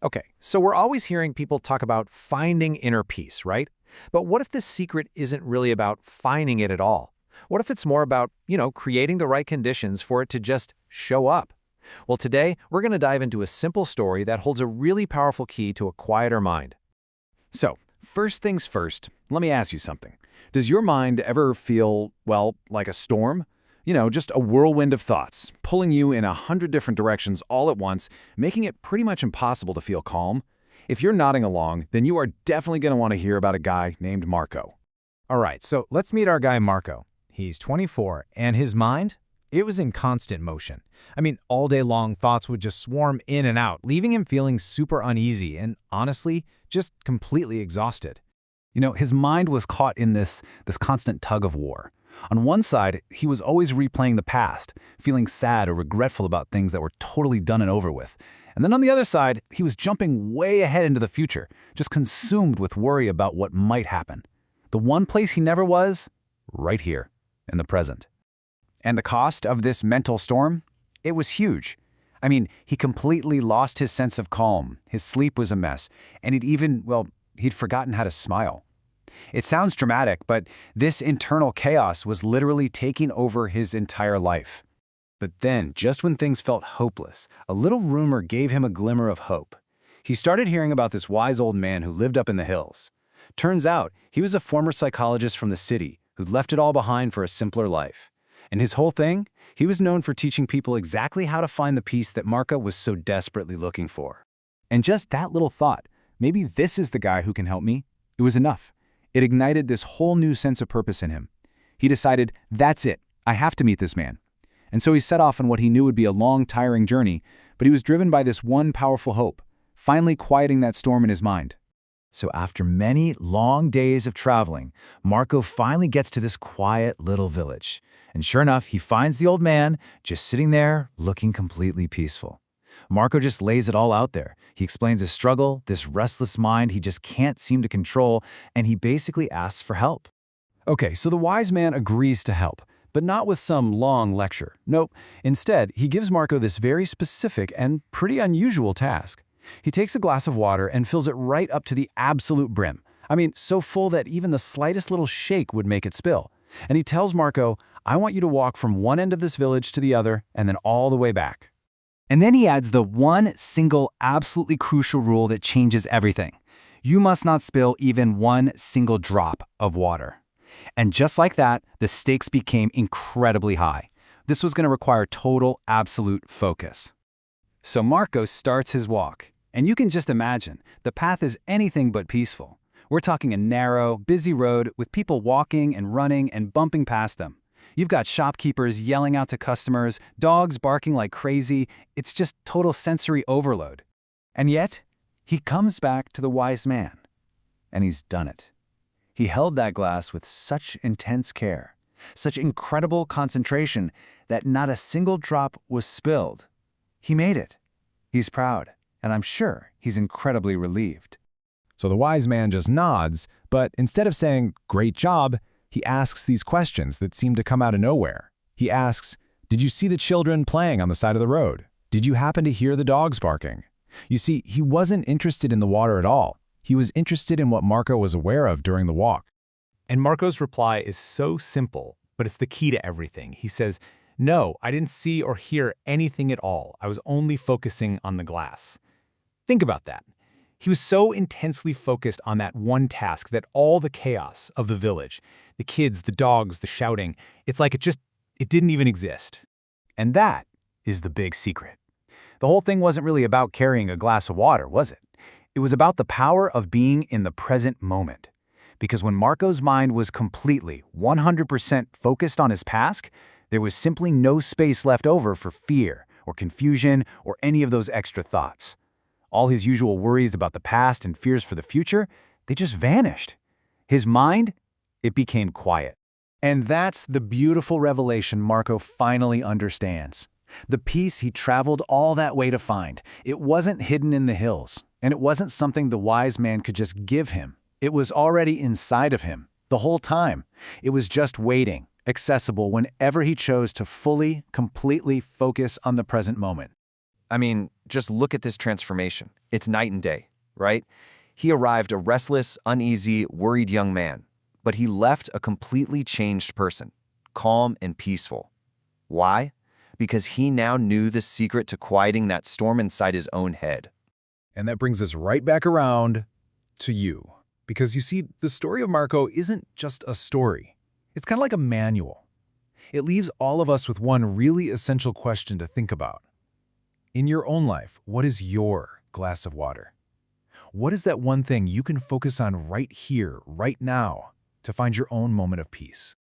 Okay, so we're always hearing people talk about finding inner peace, right? But what if the secret isn't really about finding it at all? What if it's more about, creating the right conditions for it to just show up? Well, today, we're going to dive into a simple story that holds a really powerful key to a quieter mind. So, first things first, let me ask you something. Does your mind ever feel, well, like a storm? Just a whirlwind of thoughts, pulling you in 100 different directions all at once, making it pretty much impossible to feel calm? If you're nodding along, then you are definitely going to want to hear about a guy named Marco. All right, so let's meet our guy Marco. He's 24, and his mind? It was in constant motion. I mean, all day long, thoughts would just swarm in and out, leaving him feeling super uneasy and, honestly, just completely exhausted. His mind was caught in this constant tug of war. On one side, he was always replaying the past, feeling sad or regretful about things that were totally done and over with. And then on the other side, he was jumping way ahead into the future, just consumed with worry about what might happen. The one place he never was? Right here, in the present. And the cost of this mental storm? It was huge. I mean, he completely lost his sense of calm, his sleep was a mess, and he'd forgotten how to smile. It sounds dramatic, but this internal chaos was literally taking over his entire life. But then, just when things felt hopeless, a little rumor gave him a glimmer of hope. He started hearing about this wise old man who lived up in the hills. Turns out, he was a former psychologist from the city who'd left it all behind for a simpler life. And his whole thing? He was known for teaching people exactly how to find the peace that Marco was so desperately looking for. And just that little thought, maybe this is the guy who can help me, it was enough. It ignited this whole new sense of purpose in him. He decided, that's it, I have to meet this man. And so he set off on what he knew would be a long, tiring journey, but he was driven by this one powerful hope, finally quieting that storm in his mind. So after many long days of traveling, Marco finally gets to this quiet little village. And sure enough, he finds the old man just sitting there, looking completely peaceful. Marco just lays it all out there. He explains his struggle, this restless mind he just can't seem to control, and he basically asks for help. Okay, so the wise man agrees to help, but not with some long lecture. Nope. Instead, he gives Marco this very specific and pretty unusual task. He takes a glass of water and fills it right up to the absolute brim. I mean, so full that even the slightest little shake would make it spill. And he tells Marco, I want you to walk from one end of this village to the other and then all the way back. And then he adds the one single, absolutely crucial rule that changes everything. You must not spill even one single drop of water. And just like that, the stakes became incredibly high. This was going to require total, absolute focus. So Marco starts his walk. And you can just imagine, the path is anything but peaceful. We're talking a narrow, busy road with people walking and running and bumping past them. You've got shopkeepers yelling out to customers, dogs barking like crazy. It's just total sensory overload. And yet, he comes back to the wise man. And he's done it. He held that glass with such intense care, such incredible concentration that not a single drop was spilled. He made it. He's proud, and I'm sure he's incredibly relieved. So the wise man just nods, but instead of saying, great job, he asks these questions that seem to come out of nowhere. He asks, did you see the children playing on the side of the road? Did you happen to hear the dogs barking? You see, he wasn't interested in the water at all. He was interested in what Marco was aware of during the walk. And Marco's reply is so simple, but it's the key to everything. He says, no, I didn't see or hear anything at all. I was only focusing on the glass. Think about that. He was so intensely focused on that one task that all the chaos of the village, the kids, the dogs, the shouting, it's like it didn't even exist. And that is the big secret. The whole thing wasn't really about carrying a glass of water, was it? It was about the power of being in the present moment. Because when Marco's mind was completely, 100% focused on his task, there was simply no space left over for fear or confusion or any of those extra thoughts. All his usual worries about the past and fears for the future, they just vanished. His mind, it became quiet. And that's the beautiful revelation Marco finally understands. The peace he traveled all that way to find, it wasn't hidden in the hills, and it wasn't something the wise man could just give him. It was already inside of him, the whole time. It was just waiting, accessible whenever he chose to fully, completely focus on the present moment. I mean, just look at this transformation. It's night and day, right? He arrived a restless, uneasy, worried young man, but he left a completely changed person, calm and peaceful. Why? Because he now knew the secret to quieting that storm inside his own head. And that brings us right back around to you. Because you see, the story of Marco isn't just a story. It's kind of like a manual. It leaves all of us with one really essential question to think about. In your own life, what is your glass of water? What is that one thing you can focus on right here, right now, to find your own moment of peace?